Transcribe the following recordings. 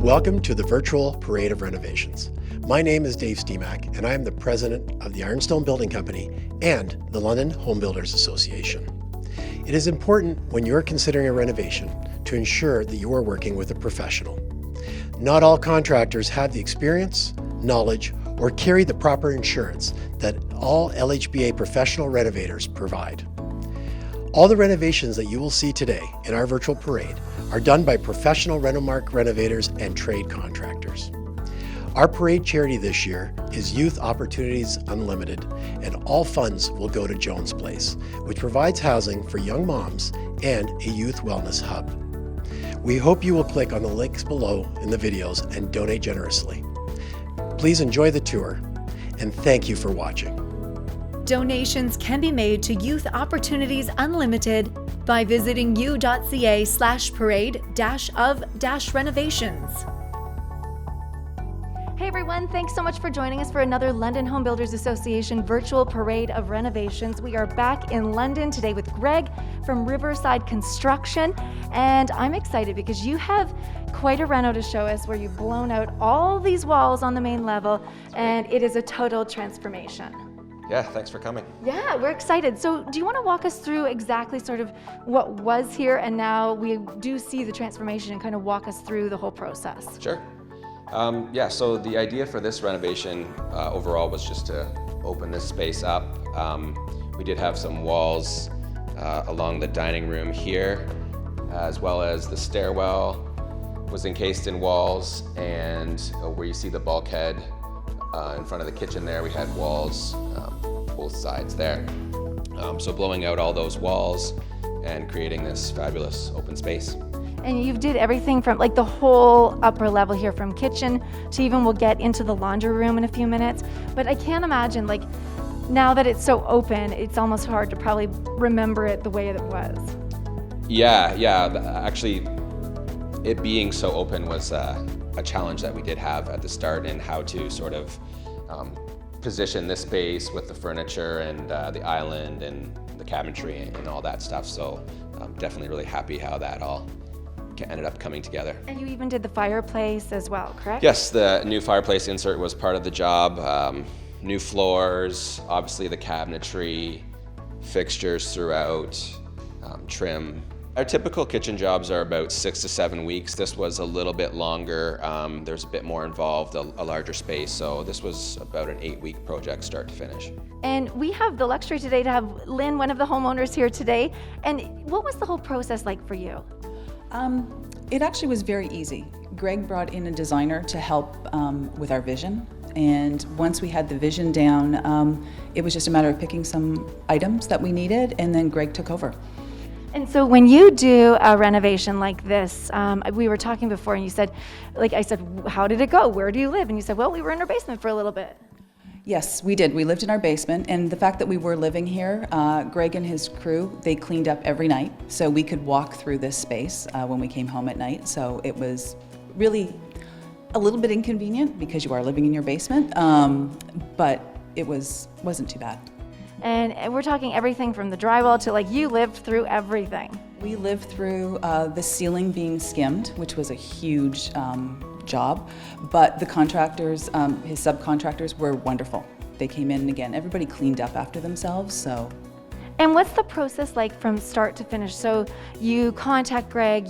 Welcome to the virtual Parade of Renovations. My name is Dave Steemack, and I am the president of the Ironstone Building Company and the London Home Builders Association. It is important when you're considering a renovation to ensure that you are working with a professional. Not all contractors have the experience, knowledge, or carry the proper insurance that all LHBA professional renovators provide. All the renovations that you will see today in our virtual parade are done by professional Renomark renovators and trade contractors. Our parade charity this year is Youth Opportunities Unlimited, and all funds will go to Jones Place, which provides housing for young moms and a youth wellness hub. We hope you will click on the links below in the videos and donate generously. Please enjoy the tour, and thank you for watching. Donations can be made to Youth Opportunities Unlimited by visiting u.ca/parade-of-renovations. Hey everyone, thanks so much for joining us for another London Home Builders Association virtual Parade of Renovations. We are back in London today with Greg from Riverside Construction, and I'm excited because you have quite a reno to show us where you've blown out all these walls on the main level, and it is a total transformation. Yeah, thanks for coming. Yeah, we're excited. So do you want to walk us through exactly sort of what was here and now we do see the transformation, and kind of walk us through the whole process? Sure. Yeah, so the idea for this renovation overall was just to open this space up. We did have some walls along the dining room here, as well as the stairwell was encased in walls, and where you see the bulkhead in front of the kitchen there, we had walls both sides there. So blowing out all those walls and creating this fabulous open space. And you did everything from like the whole upper level here, from kitchen to even we'll get into the laundry room in a few minutes. But I can't imagine, like, now that it's so open, it's almost hard to probably remember it the way it was. Yeah, actually it being so open was a challenge that we did have at the start, and how to sort of position this space with the furniture and the island and the cabinetry and all that stuff. So I'm definitely really happy how that all ended up coming together. And you even did the fireplace as well, correct? Yes, the new fireplace insert was part of the job. New floors, obviously the cabinetry, fixtures throughout, trim. Our typical kitchen jobs are about 6 to 7 weeks. This was a little bit longer. There's a bit more involved, a larger space. So this was about an 8-week project, start to finish. And we have the luxury today to have Lynn, one of the homeowners, here today. And what was the whole process like for you? It actually was very easy. Greg brought in a designer to help with our vision. And once we had the vision down, it was just a matter of picking some items that we needed, and then Greg took over. And so when you do a renovation like this, we were talking before and you said, like I said, how did it go? Where do you live? And you said, well, we were in our basement for a little bit. Yes, we did. We lived in our basement, and the fact that we were living here, Greg and his crew, they cleaned up every night, so we could walk through this space when we came home at night. So it was really a little bit inconvenient because you are living in your basement, but it wasn't too bad. And we're talking everything from the drywall to, like, you lived through everything. We lived through the ceiling being skimmed, which was a huge job, but the contractors, his subcontractors, were wonderful. They came in, and again, everybody cleaned up after themselves, so. And what's the process like from start to finish? So you contact Greg,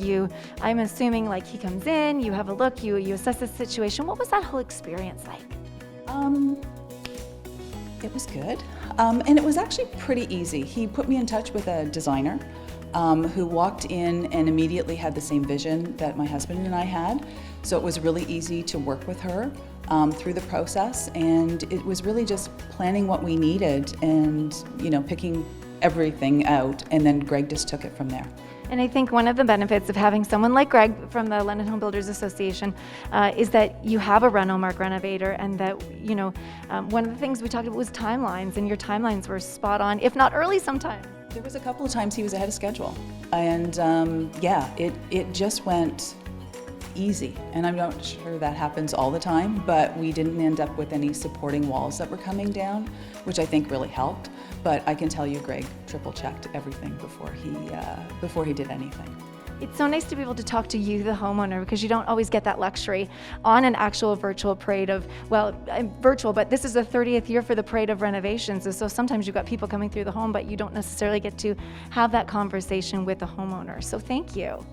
I'm assuming, like, he comes in, you have a look, you assess the situation. What was that whole experience like? It was good, and it was actually pretty easy. He put me in touch with a designer who walked in and immediately had the same vision that my husband and I had. So it was really easy to work with her through the process, and it was really just planning what we needed and, picking everything out, and then Greg just took it from there. And I think one of the benefits of having someone like Greg from the London Home Builders Association is that you have a Renomark renovator, and that, one of the things we talked about was timelines, and your timelines were spot on, if not early sometimes. There was a couple of times he was ahead of schedule, and it just went easy. And I'm not sure that happens all the time, but we didn't end up with any supporting walls that were coming down, which I think really helped. But I can tell you, Greg triple checked everything before he did anything. It's so nice to be able to talk to you, the homeowner, because you don't always get that luxury on an actual virtual parade of, well, virtual, but this is the 30th year for the parade of renovations. And so sometimes you've got people coming through the home, but you don't necessarily get to have that conversation with the homeowner. So thank you.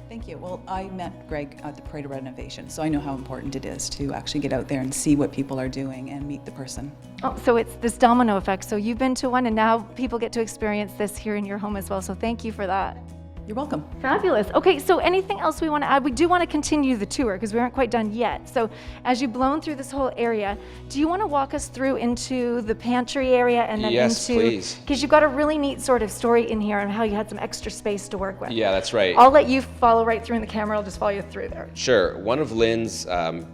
Thank you. Well, I met Greg at the Parade of Renovation, so I know how important it is to actually get out there and see what people are doing and meet the person. Oh, so it's this domino effect. So you've been to one, and now people get to experience this here in your home as well. So thank you for that. You're welcome. Fabulous. Okay, so anything else we want to add? We do want to continue the tour because we aren't quite done yet. So as you've blown through this whole area, do you want to walk us through into the pantry area and then Yes, into, please. because you've got a really neat sort of story in here on how you had some extra space to work with. Yeah, that's right. I'll let you follow right through in the camera. I'll just follow you through there. Sure. One of Lynn's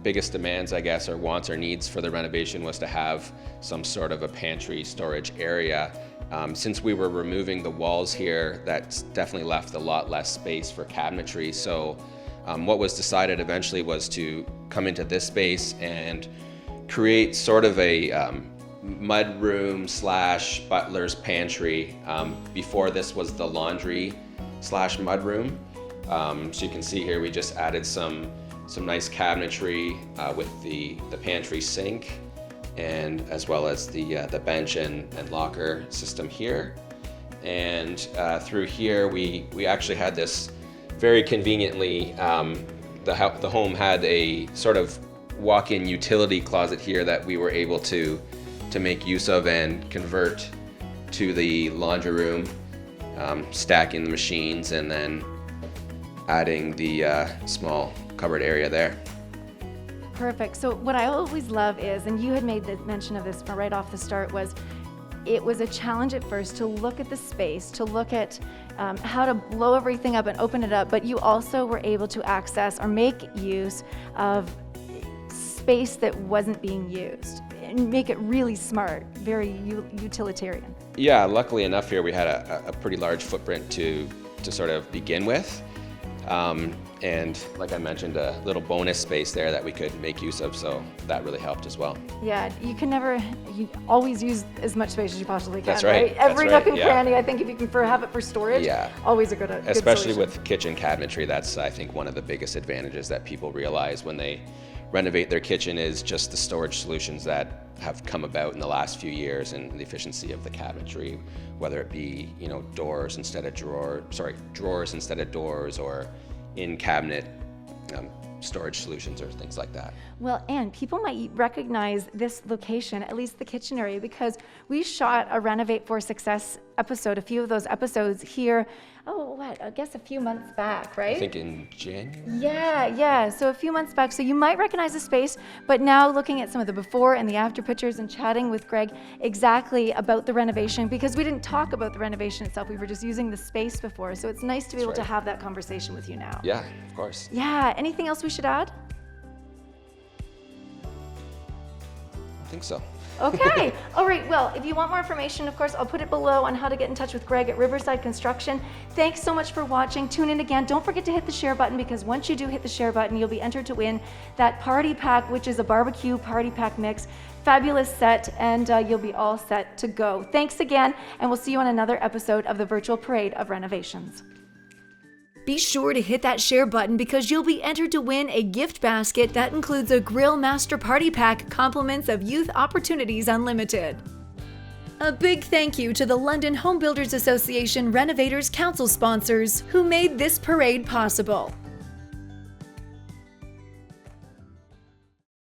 biggest demands, I guess, or wants or needs for the renovation was to have some sort of a pantry storage area. Since we were removing the walls here, that's definitely left a lot less space for cabinetry. So what was decided eventually was to come into this space and create sort of a mud room / butler's pantry. Before this was the laundry / mud room. So you can see here we just added some nice cabinetry with the pantry sink, and as well as the bench and locker system here. And through here we actually had this very conveniently, the home had a sort of walk-in utility closet here that we were able to make use of and convert to the laundry room, stacking the machines and then adding the small cupboard area there. Perfect. So what I always love is, and you had made the mention of this from right off the start, was it was a challenge at first to look at the space, to look at how to blow everything up and open it up, but you also were able to access or make use of space that wasn't being used and make it really smart, very utilitarian. Yeah, luckily enough here we had a pretty large footprint to sort of begin with. And like I mentioned, a little bonus space there that we could make use of, so that really helped as well. Yeah, you always use as much space as you possibly can. That's right. Every That's nook and right, yeah. cranny, I think if you can have it for storage, Yeah. always a good Especially solution. with kitchen cabinetry, that's I think one of the biggest advantages that people realize when they renovate their kitchen is just the storage solutions that have come about in the last few years and the efficiency of the cabinetry, whether it be, drawers instead of doors, or in cabinet storage solutions or things like that. Well, and people might recognize this location, at least the kitchen area, because we shot a Renovate for Success episode, a few of those episodes here, I guess a few months back, right? I think in January? Yeah, so a few months back. So you might recognize the space, but now looking at some of the before and the after pictures and chatting with Greg exactly about the renovation, because we didn't talk about the renovation itself, we were just using the space before. So it's nice to be able to have that conversation with you now. Yeah, of course. Yeah, anything else we should add? I think so. Okay. All right. Well, if you want more information, of course, I'll put it below on how to get in touch with Greg at Riverside Construction. Thanks so much for watching. Tune in again. Don't forget to hit the share button, because once you do hit the share button, you'll be entered to win that party pack, which is a barbecue party pack mix. Fabulous set, and you'll be all set to go. Thanks again, and we'll see you on another episode of the Virtual Parade of Renovations. Be sure to hit that share button, because you'll be entered to win a gift basket that includes a Grill Master Party Pack, compliments of Youth Opportunities Unlimited. A big thank you to the London Home Builders Association Renovators Council sponsors who made this parade possible.